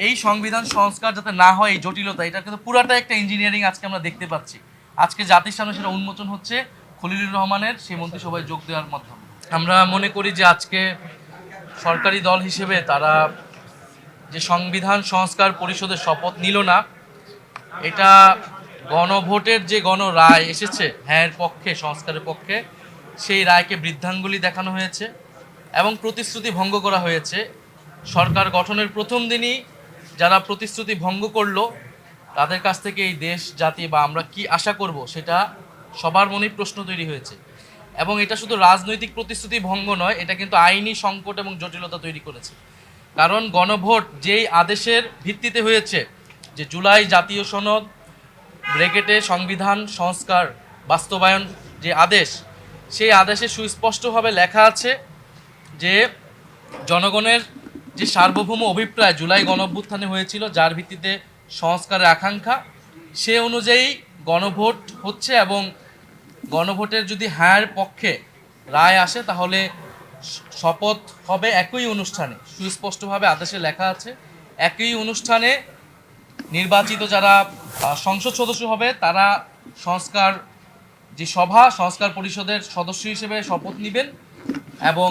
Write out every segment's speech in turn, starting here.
এই সংবিধান সংস্কার যাতে না হয়, এই জটিলতা, এটা কিন্তু পুরাটা একটা ইঞ্জিনিয়ারিং আজকে আমরা দেখতে পাচ্ছি। আজকে জাতির সামনে সেটা উন্মোচন হচ্ছে খলিলুর রহমানের সেই মন্ত্রিসভায় যোগ দেওয়ার মাধ্যমে। আমরা মনে করি যে আজকে সরকারি দল হিসেবে তারা যে সংবিধান সংস্কার পরিষদের শপথ নিল না, এটা গণভোটের যে গণরায় এসেছে হ্যাঁর পক্ষে, সংস্কারের পক্ষে, সেই রায়কে বৃদ্ধাঙ্গুলি দেখানো হয়েছে এবং প্রতিশ্রুতি ভঙ্গ করা হয়েছে। সরকার গঠনের প্রথম দিনই যারা প্রতিশ্রুতি ভঙ্গ করলো তাদের কাছ থেকে এই দেশ জাতি বা আমরা কি আশা করব সেটা সবার মনেই প্রশ্ন তৈরি হয়েছে। এবং এটা শুধু রাজনৈতিক প্রতিশ্রুতি ভঙ্গ নয়, এটা কিন্তু আইনি সংকট এবং জটিলতা তৈরি করেছে। কারণ গণভোট যেই আদেশের ভিত্তিতে হয়েছে, যে জুলাই জাতীয় সনদ ব্রেকেটে সংবিধান সংস্কার বাস্তবায়ন যে আদেশ, সেই আদেশে সুস্পষ্টভাবে লেখা আছে যে জনগণের যে সার্বভৌম অভিপ্রায় জুলাই গণঅভ্যুত্থানে হয়েছিল, যার ভিত্তিতে সংস্কারের আকাঙ্ক্ষা, সে অনুযায়ী গণভোট হচ্ছে এবং গণভোটের যদি হ্যাঁর পক্ষে রায় আসে তাহলে শপথ হবে একই অনুষ্ঠানে। সুস্পষ্টভাবে আদেশে লেখা আছে একই অনুষ্ঠানে নির্বাচিত যারা সংসদ সদস্য হবে তারা সংস্কার যে সভা, সংস্কার পরিষদের সদস্য হিসেবে শপথ নেবেন এবং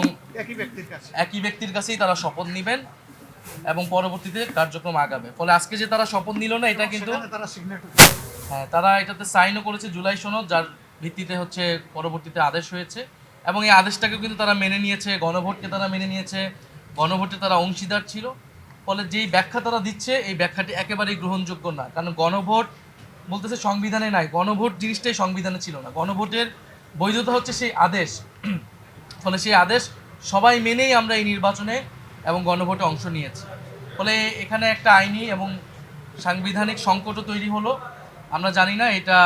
একই ব্যক্তির কাছেই তারা শপথ নেবেন এবং পরবর্তীতে কার্যক্রম আগাবে। ফলে আজকে যে তারা শপথ নিল না, এটা কিন্তু তারা এটাতে সাইনও করেছে জুলাই সনদ, যার ভিত্তিতে হচ্ছে পরবর্তীতে আদেশ হয়েছে এবং এই আদেশটাকেও কিন্তু তারা মেনে নিয়েছে, গণভোটকে তারা মেনে নিয়েছে, গণভোটে তারা অংশীদার ছিল। ফলে যেই ব্যাখ্যা তারা দিচ্ছে এই ব্যাখ্যাটি একেবারেই গ্রহণযোগ্য না। কারণ গণভোট বলতেছে সংবিধানে নাই, গণভোট জিনিসটাই সংবিধানে ছিল না। গণভোটের বৈধতা হচ্ছে সেই আদেশ। ফলে সেই আদেশ সবাই মেনেই আমরা এই নির্বাচনে এবং গণভোটে অংশ নিয়েছি। ফলে এখানে একটা আইনি এবং সাংবিধানিক সংকটও তৈরি হলো। আমরা জানি না এটা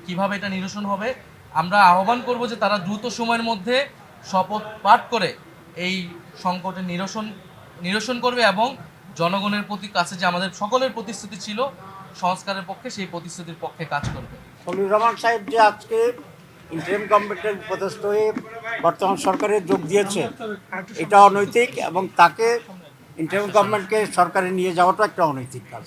কিভাবে এটা নিরসন হবে। আমরা আহ্বান করব যে তারা দ্রুত সময়ের মধ্যে শপথ পাঠ করে এই সংকটের নিরসন করবে এবং জনগণের প্রতি কাছে যে আমাদের সকলের প্রতিশ্রুতি ছিল সংস্কারের পক্ষে, সেই প্রতিশ্রুতির পক্ষে কাজ করবে। খলিলুর রহমান সাহেব যে আজকে ইন্টারিম গভর্নমেন্টের উপদেষ্টা হয়ে বর্তমান সরকারে যোগ দিয়েছে, এটা অনৈতিক এবং তাকে ইন্টারিম গভর্নমেন্টকে সরকারে নিয়ে যাওয়াটা একটা অনৈতিক কাজ।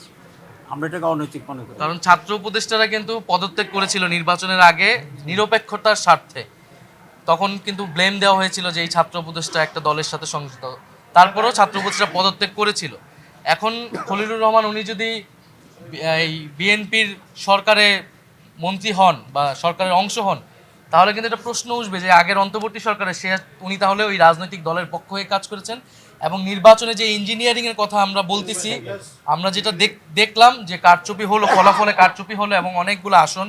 আমরা এটাকে অনৈতিক মনে করি। কারণ ছাত্র উপদেষ্টারা কিন্তু পদত্যাগ করেছিল নির্বাচনের আগে নিরপেক্ষতার স্বার্থে। তখন কিন্তু ব্লেম দেওয়া হয়েছিল যে এই ছাত্র উপদেষ্টা একটা দলের সাথে সংযুক্ত, তারপরেও ছাত্র উপদেষ্টা পদত্যাগ করেছিল। এখন খলিলুর রহমান উনি যদি এই বিএনপির সরকারে মন্ত্রী হন বা সরকারের অংশ হন, তাহলে কিন্তু একটা প্রশ্ন উঠবে যে আগের অন্তর্বর্তী সরকারে উনি তাহলে ওই রাজনৈতিক দলের পক্ষ হয়ে কাজ করেছেন। এবং নির্বাচনে যে ইঞ্জিনিয়ারিংয়ের কথা আমরা বলতেছি, আমরা যেটা দেখলাম যে কারচুপি হলো, ফলাফলে কারচুপি হলো এবং অনেকগুলো আসন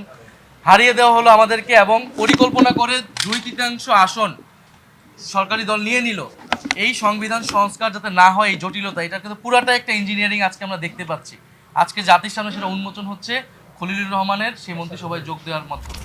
হারিয়ে দেওয়া হলো আমাদেরকে, এবং পরিকল্পনা করে 2/3 আসন সরকারি দল নিয়ে নিল। এই সংবিধান সংস্কার যাতে না হয়, এই জটিলতা, এটা কিন্তু পুরাটা একটা ইঞ্জিনিয়ারিং আজকে আমরা দেখতে পাচ্ছি। আজকে জাতির সামনে সেটা উন্মোচন হচ্ছে খলিলুর রহমানের সেই মন্ত্রিসভায় যোগ দেওয়ার মাধ্যমে।